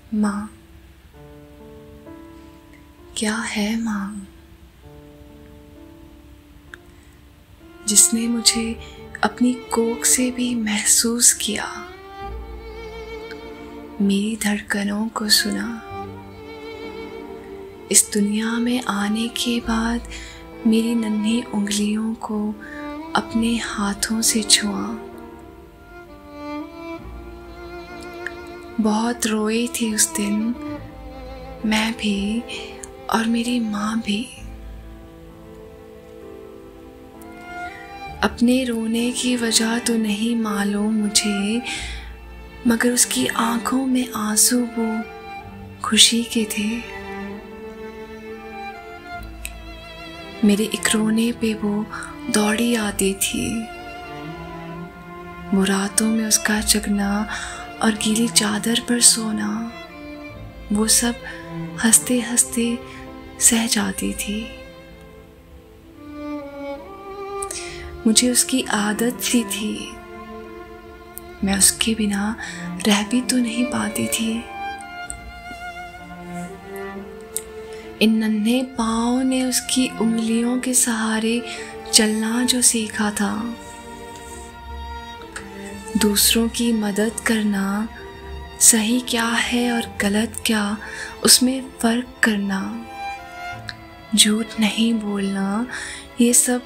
माँ, क्या है माँ जिसने मुझे अपनी कोख से भी महसूस किया, मेरी धड़कनों को सुना। इस दुनिया में आने के बाद मेरी नन्ही उंगलियों को अपने हाथों से छुआ। बहुत रोई थी उस दिन मैं भी और मेरी माँ भी। अपने रोने की वजह तो नहीं मालूम मुझे, मगर उसकी आंखों में आंसू वो खुशी के थे। मेरे एक रोने पे वो दौड़ी आती थी। वो रातों में उसका जगना और गीली चादर पर सोना, वो सब हंसते हंसते सह जाती थी। मुझे उसकी आदत सी थी, मैं उसके बिना रह भी तो नहीं पाती थी। इन नन्हे पाँव ने उसकी उंगलियों के सहारे चलना जो सीखा था, दूसरों की मदद करना, सही क्या है और गलत क्या उसमें फर्क करना, झूठ नहीं बोलना, ये सब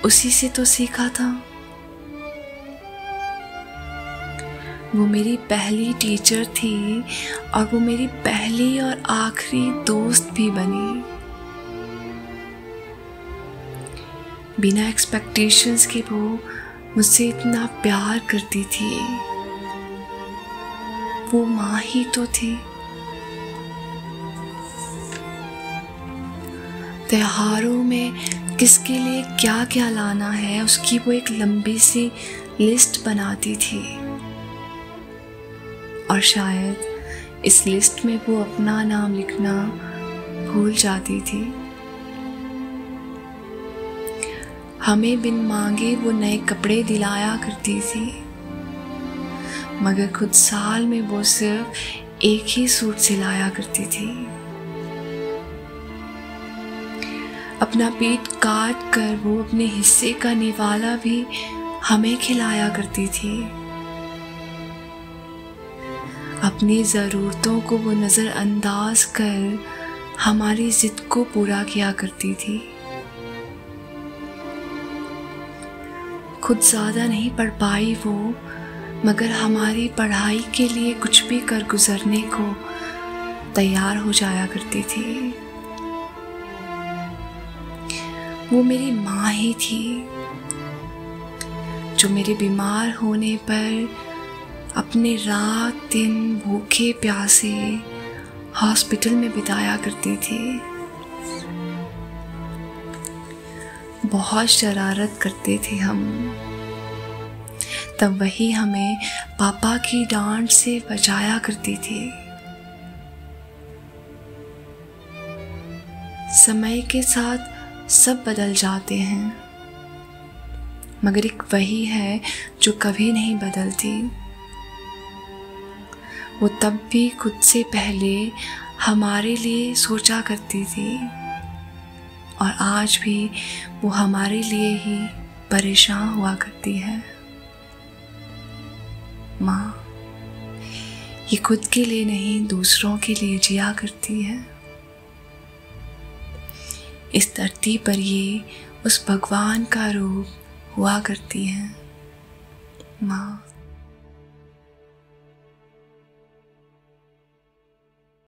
उसी से तो सीखा था। वो मेरी पहली टीचर थी और वो मेरी पहली और आखिरी दोस्त भी बनी। बिना एक्सपेक्टेशंस के वो मुझसे इतना प्यार करती थी। वो माँ ही तो थी। त्योहारों में किसके लिए क्या क्या लाना है, उसकी वो एक लंबी सी लिस्ट बनाती थी और शायद इस लिस्ट में वो अपना नाम लिखना भूल जाती थी। हमें बिन मांगे वो नए कपड़े दिलाया करती थी, मगर खुद साल में वो सिर्फ एक ही सूट सिलाया करती थी। अपना पेट काट कर वो अपने हिस्से का निवाला भी हमें खिलाया करती थी। अपनी ज़रूरतों को वो नज़रअंदाज कर हमारी जिद को पूरा किया करती थी। खुद ज़्यादा नहीं पढ़ पाई वो, मगर हमारी पढ़ाई के लिए कुछ भी कर गुजरने को तैयार हो जाया करती थी। वो मेरी माँ ही थी, जो मेरे बीमार होने पर अपने रात दिन भूखे प्यासे हॉस्पिटल में बिताया करती थी। बहुत शरारत करते थे हम, तब वही हमें पापा की डांट से बचाया करती थी। समय के साथ सब बदल जाते हैं, मगर एक वही है जो कभी नहीं बदलती। वो तब भी खुद से पहले हमारे लिए सोचा करती थी और आज भी वो हमारे लिए ही परेशान हुआ करती है। माँ, ये खुद के लिए नहीं दूसरों के लिए जिया करती है। इस धरती पर ये उस भगवान का रूप हुआ करती है। माँ।